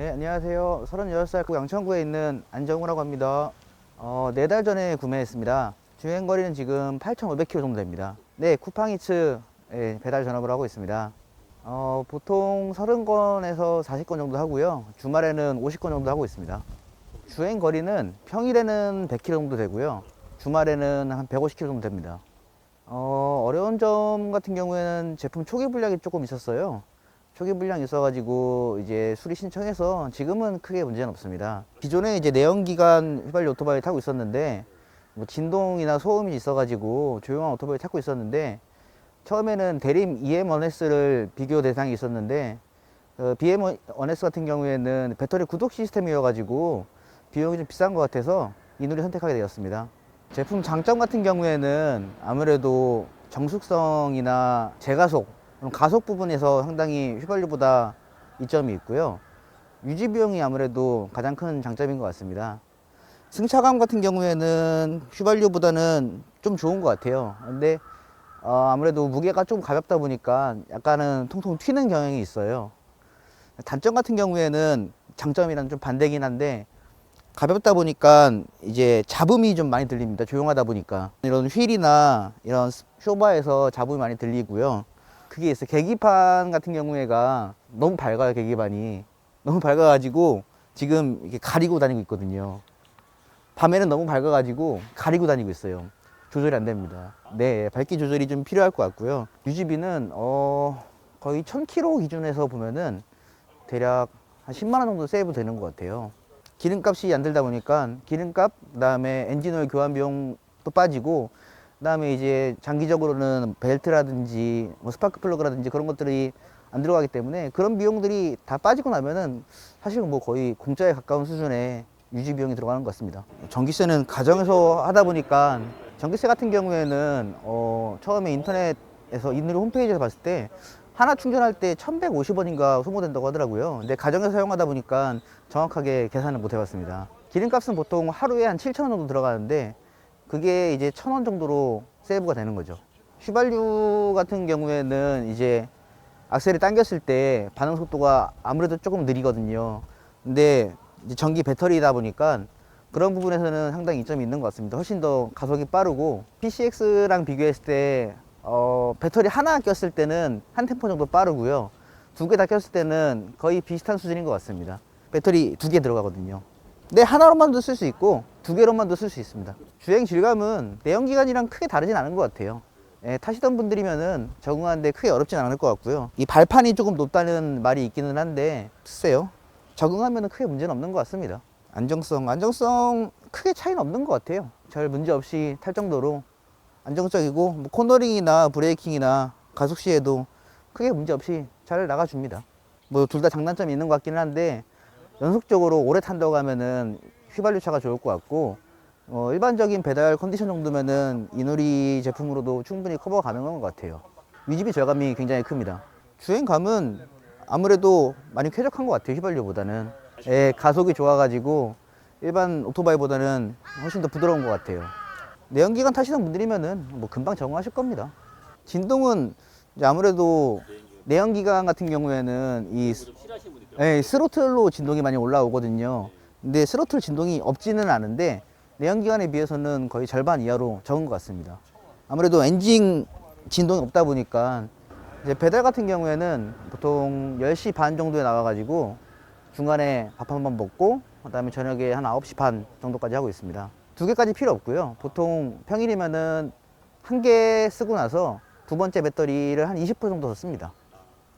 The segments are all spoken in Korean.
네, 안녕하세요. 36살 양천구에 있는 안정우라고 합니다. 4달 전에 구매했습니다. 주행거리는 지금 8,500km 정도 됩니다. 네, 쿠팡이츠 배달 전업을 하고 있습니다. 보통 30건에서 40건 정도 하고요. 주말에는 50건 정도 하고 있습니다. 주행거리는 평일에는 100km 정도 되고요. 주말에는 한 150km 정도 됩니다. 어려운 점 같은 경우에는 제품 초기 불량이 조금 있었어요. 초기 불량이 있어가지고 이제 수리 신청해서 지금은 크게 문제는 없습니다. 기존에 이제 내연기관 휘발유 오토바이 타고 있었는데 뭐 진동이나 소음이 있어가지고 조용한 오토바이 타고 있었는데 처음에는 대림 EM1S를 비교 대상이 있었는데 BM1S 같은 경우에는 배터리 구독 시스템이어가지고 비용이 좀 비싼 것 같아서 이누리 선택하게 되었습니다. 제품 장점 같은 경우에는 아무래도 정숙성이나 제가속, 가속 부분에서 상당히 휘발유보다 이점이 있고요. 유지 비용이 아무래도 가장 큰 장점인 것 같습니다. 승차감 같은 경우에는 휘발유보다는 좀 좋은 것 같아요. 근데 아무래도 무게가 좀 가볍다 보니까 약간은 통통 튀는 경향이 있어요. 단점 같은 경우에는 장점이랑 좀 반대긴 한데 가볍다 보니까 이제 잡음이 좀 많이 들립니다. 조용하다 보니까 이런 휠이나 이런 쇼바에서 잡음이 많이 들리고요. 그게 있어요. 계기판 같은 경우에가 너무 밝아요. 계기판이 너무 밝아가지고 지금 이렇게 가리고 다니고 있거든요. 밤에는 너무 밝아가지고 가리고 다니고 있어요. 조절이 안 됩니다. 네, 밝기 조절이 좀 필요할 것 같고요. 유지비는 거의 1000km 기준에서 보면은 대략 한 10만 원 정도 세이브 되는 것 같아요. 기름값이 안 들다 보니까 기름값, 그다음에 엔진오일 교환 비용도 빠지고, 그다음에 이제 장기적으로는 벨트라든지 뭐 스파크 플러그라든지 그런 것들이 안 들어가기 때문에 그런 비용들이 다 빠지고 나면은 사실 뭐 거의 공짜에 가까운 수준의 유지 비용이 들어가는 것 같습니다. 전기세는 가정에서 하다 보니까 전기세 같은 경우에는 처음에 인터넷에서 이누리 홈페이지에서 봤을 때 하나 충전할 때 1150원인가 소모된다고 하더라고요. 근데 가정에서 사용하다 보니까 정확하게 계산을 못 해봤습니다. 기름값은 보통 하루에 한 7,000원 정도 들어가는데 그게 이제 1,000원 정도로 세이브가 되는 거죠. 휘발유 같은 경우에는 이제 악셀을 당겼을 때 반응 속도가 아무래도 조금 느리거든요. 근데 이제 전기 배터리다 보니까 그런 부분에서는 상당히 이점이 있는 것 같습니다. 훨씬 더 가속이 빠르고 PCX랑 비교했을 때 배터리 하나 꼈을 때는 한 템포 정도 빠르고요. 두 개 다 꼈을 때는 거의 비슷한 수준인 것 같습니다. 배터리 2개 들어가거든요. 근데 하나로만도 쓸 수 있고 2개로만도 쓸 수 있습니다. 주행 질감은 내연기관이랑 크게 다르진 않은 것 같아요. 타시던 분들이면은 적응하는데 크게 어렵진 않을 것 같고요. 이 발판이 조금 높다는 말이 있기는 한데 글쎄요. 적응하면은 크게 문제는 없는 것 같습니다. 안정성 크게 차이는 없는 것 같아요. 별 문제 없이 탈 정도로 안정적이고 뭐 코너링이나 브레이킹이나 가속 시에도 크게 문제 없이 잘 나가줍니다. 뭐 둘 다 장단점이 있는 것 같기는 한데 연속적으로 오래 탄다고 하면은 휘발유 차가 좋을 것 같고 일반적인 배달 컨디션 정도면은 이누리 제품으로도 충분히 커버가 가능한 것 같아요. 유지비 절감이 굉장히 큽니다. 주행감은 아무래도 많이 쾌적한 것 같아요. 휘발유보다는. 가속이 좋아가지고 일반 오토바이보다는 훨씬 더 부드러운 것 같아요. 내연기관 타시는 분들이면은 뭐 금방 적응하실 겁니다. 진동은 이제 아무래도 내연기관 같은 경우에는 스로틀로 진동이 많이 올라오거든요. 근데 스로틀 진동이 없지는 않은데 내연기관에 비해서는 거의 절반 이하로 적은 것 같습니다. 아무래도 엔진 진동이 없다 보니까 이제 배달 같은 경우에는 보통 10시 반 정도에 나와가지고 중간에 밥 한 번 먹고 그다음에 저녁에 한 9시 반 정도까지 하고 있습니다. 2개까지 필요 없고요. 보통 평일이면은 1개 쓰고 나서 두 번째 배터리를 한 20% 정도 더 씁니다.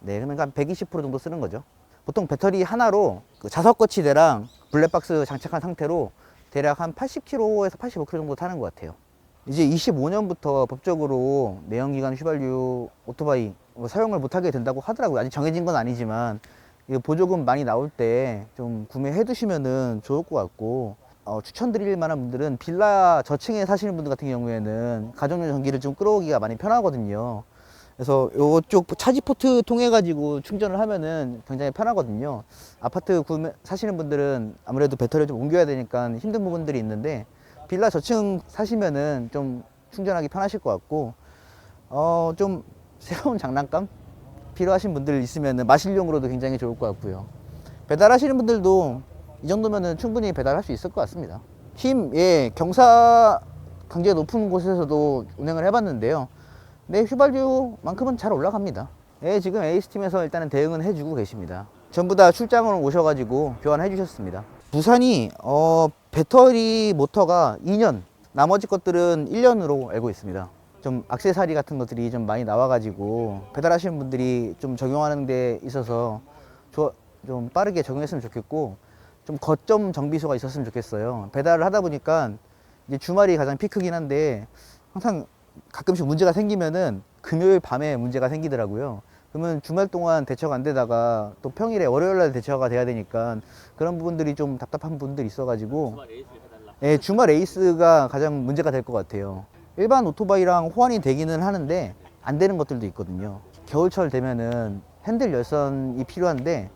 네, 그러니까 한 120% 정도 쓰는 거죠. 보통 배터리 하나로 그 자석 거치대랑 블랙박스 장착한 상태로 대략 한 80km에서 85km 정도 타는 것 같아요. 이제 25년부터 법적으로 내연기관 휘발유 오토바이 사용을 못하게 된다고 하더라고요. 아직 정해진 건 아니지만 보조금 많이 나올 때 좀 구매해 두시면은 좋을 것 같고, 추천드릴 만한 분들은 빌라 저층에 사시는 분들 같은 경우에는 가정용 전기를 좀 끌어오기가 많이 편하거든요. 그래서 이쪽 차지 포트 통해 가지고 충전을 하면은 굉장히 편하거든요. 아파트 사시는 분들은 아무래도 배터리를 좀 옮겨야 되니까 힘든 부분들이 있는데 빌라 저층 사시면은 좀 충전하기 편하실 것 같고, 좀 새로운 장난감 필요하신 분들 있으면은 마실용으로도 굉장히 좋을 것 같고요. 배달하시는 분들도 이 정도면은 충분히 배달할 수 있을 것 같습니다. 힘, 예, 경사 강제가 높은 곳에서도 운행을 해봤는데요. 네, 휘발유만큼은 잘 올라갑니다. 예, 지금 에이스팀에서 일단은 대응은 해주고 계십니다. 전부 다 출장을 오셔가지고 교환해 주셨습니다. 부산이 배터리 모터가 2년, 나머지 것들은 1년으로 알고 있습니다. 좀 액세서리 같은 것들이 좀 많이 나와가지고 배달하시는 분들이 좀 적용하는 데 있어서 좀 빠르게 적용했으면 좋겠고, 좀 거점 정비소가 있었으면 좋겠어요. 배달을 하다 보니까 이제 주말이 가장 피크긴 한데 항상 가끔씩 문제가 생기면은 금요일 밤에 문제가 생기더라고요. 그러면 주말 동안 대처가 안 되다가 또 평일에 월요일날 대처가 돼야 되니까 그런 부분들이 좀 답답한 부분들이 있어가지고, 예, 주말 에이스가 가장 문제가 될 것 같아요. 일반 오토바이랑 호환이 되기는 하는데 안 되는 것들도 있거든요. 겨울철 되면은 핸들 열선이 필요한데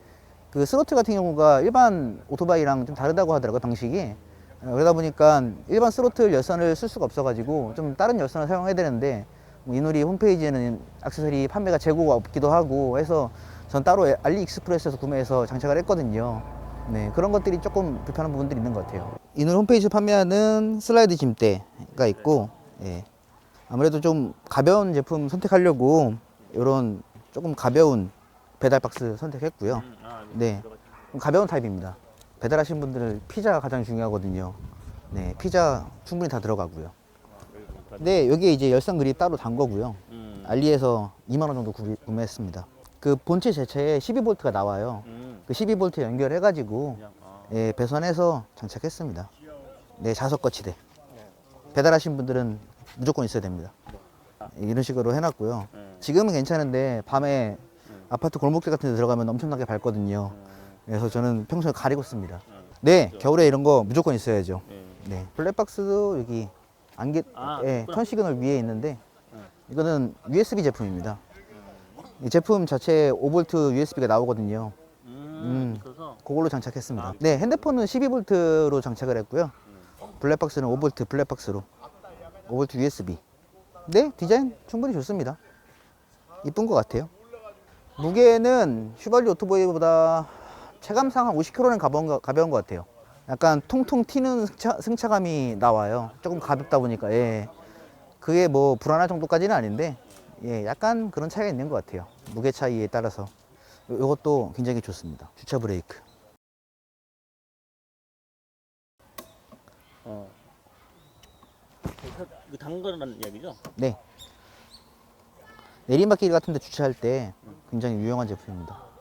그 스로틀 같은 경우가 일반 오토바이랑 좀 다르다고 하더라고요, 방식이. 그러다 보니까 일반 스로틀 열선을 쓸 수가 없어가지고 좀 다른 열선을 사용해야 되는데, 이누리 홈페이지에는 액세서리 판매가 재고가 없기도 하고 해서 전 따로 알리익스프레스에서 구매해서 장착을 했거든요. 네, 그런 것들이 조금 불편한 부분들이 있는 것 같아요. 이누리 홈페이지에서 판매하는 슬라이드 짐대가 있고, 예, 아무래도 좀 가벼운 제품 선택하려고 이런 조금 가벼운 배달 박스 선택했고요. 네, 가벼운 타입입니다. 배달하시는 분들은 피자가 가장 중요하거든요. 네, 피자 충분히 다 들어가고요. 네, 여기에 이제 열선 그립 따로 단 거고요. 알리에서 2만 원 정도 구매했습니다. 그 본체 자체에 12V가 나와요. 그 12V 연결해가지고, 예, 배선해서 장착했습니다. 네, 자석 거치대. 배달하시는 분들은 무조건 있어야 됩니다. 이런 식으로 해놨고요. 지금은 괜찮은데 밤에 아파트 골목길 같은 데 들어가면 엄청나게 밝거든요. 그래서 저는 평소에 가리고 씁니다. 네, 겨울에 이런 거 무조건 있어야죠. 네, 블랙박스도 여기 예, 턴 시그널 위에 있는데 이거는 USB 제품입니다. 이 제품 자체에 5V USB가 나오거든요. 그걸로 장착했습니다. 네, 핸드폰은 12V로 장착을 했고요. 블랙박스는 5V 블랙박스로 5V USB. 네, 디자인 충분히 좋습니다. 이쁜 것 같아요. 무게는 휘발유 오토바이보다 체감상 한 50kg는 가벼운 것 같아요. 약간 통통 튀는 승차감이 나와요. 조금 가볍다 보니까. 예. 그게 뭐 불안할 정도까지는 아닌데, 예, 약간 그런 차이가 있는 것 같아요. 무게 차이에 따라서. 이것도 굉장히 좋습니다. 주차 브레이크. 그 당근이라는 이야기죠? 네. 내리막길 같은 데 주차할 때 굉장히 유용한 제품입니다.